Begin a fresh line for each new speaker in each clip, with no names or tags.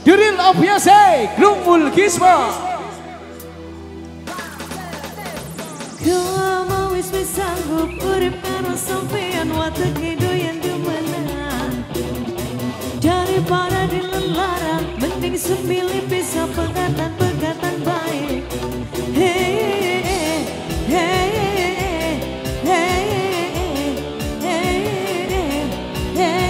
Diril Obiase, Grumpul Gisma.
Kau mau wis sanggup urip karo sampean watek doyan demenan. Daripada dilarang, mending sepilih bisa pegatan baik. Hey, hey, hey, hey,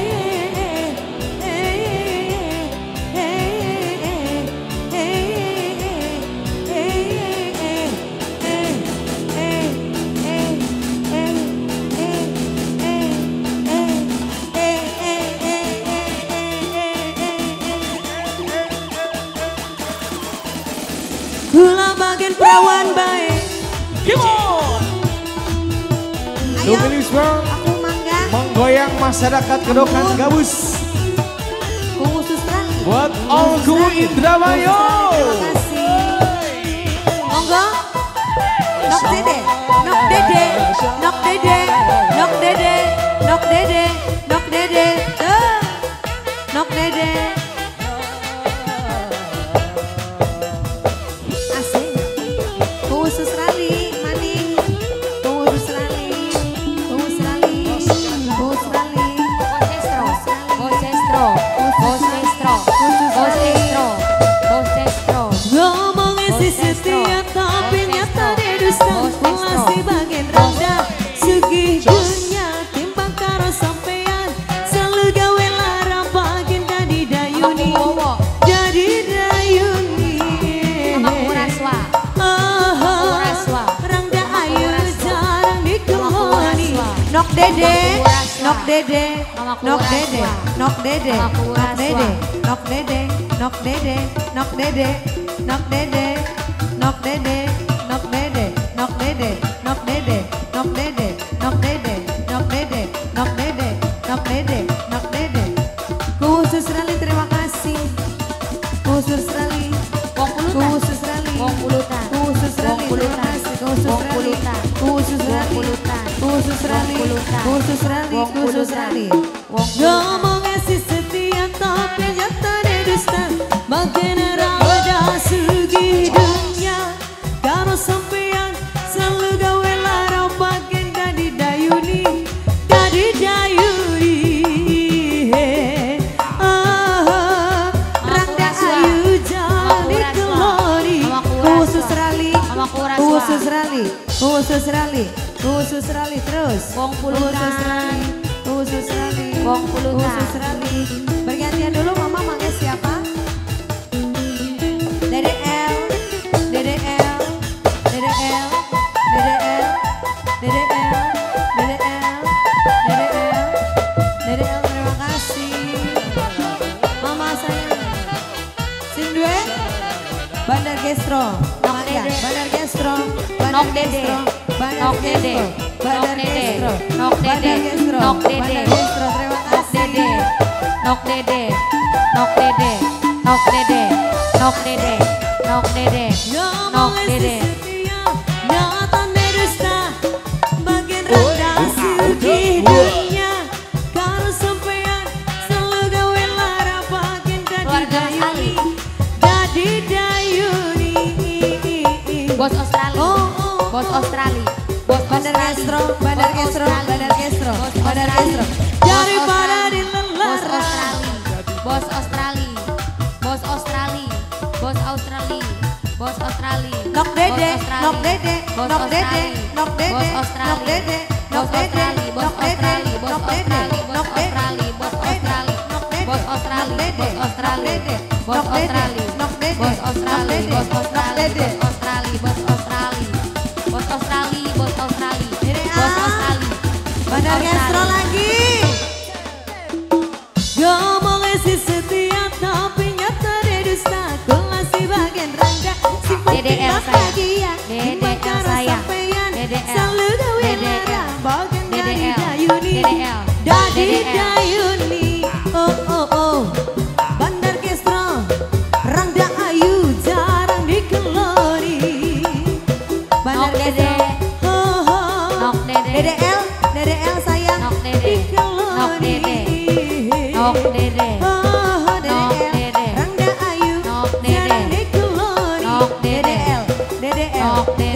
Kula bagian perawan baik.
Gimon.
Ayo,
Dominisme
aku mangga.
menggoyang masyarakat Kedokan Gabus.
Khusus Rani.
Buat Olgu Indramayu.
Terima kasih. Monggo. Nok dede, nok dede, nok dede, nok dede, nok dede, nok dede, nok dede. Asik. Khusus Rani, maning. Khusus Rani, khusus Rani, khusus Rani.
Bosestro,
Ngomongin si setia tapi nyata dia dusta. Masih bagian rendah segi dunia timbang karo sampean. Selalu gawe larang bagian dari dayuni. Jadi dayuni. Rangga ayu jarang dikeloni. Nok dede, nok dede, nok dede, nok dede, nok dede, nok dede, nok dede, nok dede, nok dede, nok dede, nok dede, nok dede, nok dede, nok dede, nok dede, nok dede, nok dede, nok dede, nok dede. Khusus Rali terima kasih. Khusus Rali, khusus Rali, khusus Rali terima kasih. Khusus Rali, khusus Rali, khusus Rali, khusus Rali, khusus Rali. Ngomongnya si setia tapi nyata dia dusta. Makin rada segi dunia karo sampean selalu gawe larang bagian dari dayuni, dari dayuni. Rangga ayu jadi kelori. Khusus Rali, khusus Rali, khusus Rali, khusus Rali terus. Khusus Rali, khusus Rali, khusus Rali. Bergantian dulu mama manggil siapa? Dede L, Dede L, Dede L, Dede L, Dede L, Dede L, Dede L, Dede L terima kasih. Mama sayang. Sing due, Bandar Gestro, Bandar Gestro,
Nok dede, nok dede,
Bandar Gestro,
nok dede, nok dede,
Bandar Gestro terima kasih.
nok dede, nok dede, nok dede, nok dede, nok dede, nok dede.
Nyata dusta, bagian rendah segi dunia. Karo sampean selalu gawe larang bagian dari dayuni, dari dayuni.
Bos Australia, bos Australia, bos
Bandar Gestro, Bandar Gestro, Bandar Gestro, Bandar Gestro. Daripada dilarang.
Bos Australia, bos Australia, bos Australia, bos Australia.
Nok dede, nok dede, nok dede, nok dede,
bos
nok dede, nok dede, nok dede, nok dede, nok dede,
bos Australia, bos Australia, bos Australia, bos Australia,
nok dede,
bos Australia, bos
nok
Australia,
dede.
bos Australia, bos Australia, bos Australia, bos Australia, bos Australia.
Bandar Gestro lagi. Ngomongnya si setia tapi nyata dia dusta. Kula si bagian rendah si
DDL
bahagia.
DDL saya, DDL,
selalu gawe
DDL,
larang bagian dari
DDL,
dayuni,
DDL,
dari
DDL.
dayuni. Oh oh oh, Bandar Gestro, Rangga ayu jarang dikelori. Bandar
Nok dede,
Gestro, oh oh,
nok dede,
DDL, DDL sayang.
nok dede